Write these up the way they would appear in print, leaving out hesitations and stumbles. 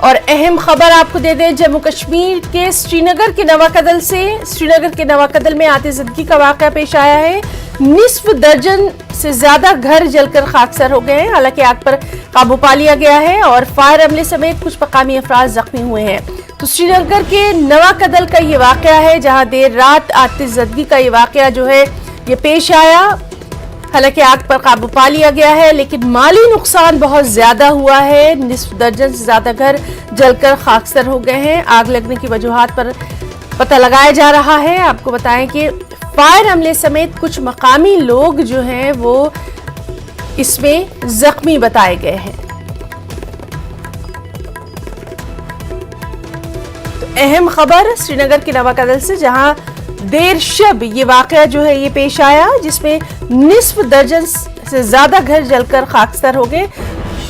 اور اہم خبر آپ کو دے دیں جموں کشمیر کے سرینگر کے نواکدل سے۔ سرینگر کے نواکدل میں آتش زدگی کا واقعہ پیش آیا ہے۔ نصف درجن سے زیادہ گھر جل کر خاکسار ہو گئے ہیں، حالانکہ آگ پر قابو پا لیا گیا ہے اور فائر عملے سمیت کچھ مقامی افراد زخمی ہوئے ہیں۔ تو سرینگر کے نواکدل کا یہ واقعہ ہے جہاں دیر رات آتش زدگی کا یہ واقعہ جو ہے یہ پیش آیا۔ حالانکہ آگ پر قابو پا لیا گیا ہے لیکن مالی نقصان بہت زیادہ ہوا ہے۔ نصف درجن سے زیادہ گھر جل کر خاکسار ہو گئے ہیں۔ آگ لگنے کی وجوہات پر پتہ لگایا جا رہا ہے۔ آپ کو بتائیں کہ فائر عملے سمیت کچھ مقامی لوگ جو ہیں وہ اس میں زخمی بتائے گئے ہیں۔ تو اہم خبر سرینگر کے نواکدل سے جہاں دیر شب یہ واقعہ جو ہے یہ پیش آیا جس میں نصف درجن سے زیادہ گھر جل کر خاکسار ہو گئے۔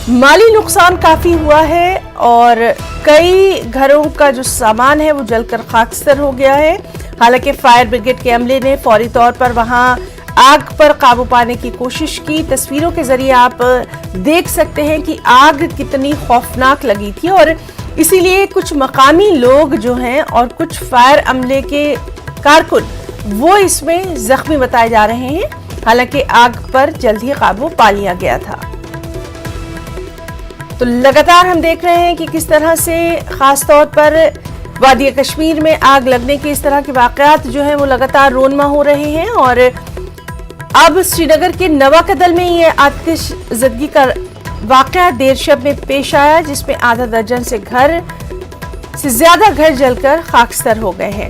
مالی نقصان کافی ہوا ہے اور کئی گھروں کا جو سامان ہے وہ جل کر خاکسار ہو گیا ہے۔ حالانکہ فائر بریگیڈ کے عملے نے فوری طور پر وہاں آگ پر قابو پانے کی کوشش کی۔ تصویروں کے ذریعے آپ دیکھ سکتے ہیں کہ آگ کتنی خوفناک لگی تھی اور اسی لیے کچھ مقامی لوگ جو ہیں اور کچھ فائر عملے کے کارکن وہ اس میں زخمی بتائے جا رہے ہیں۔ حالانکہ آگ پر جلد ہی قابو پا لیا گیا تھا۔ تو لگاتار ہم دیکھ رہے ہیں کہ کس طرح سے خاص طور پر وادی کشمیر میں آگ لگنے کے اس طرح کے واقعات جو ہیں وہ لگاتار رونما ہو رہے ہیں اور اب سرینگر کے نواکدل میں یہ آتش زدگی کا واقعہ دیر شب میں پیش آیا جس میں آدھا درجن سے زیادہ گھر جل کر خاکسار ہو گئے ہیں۔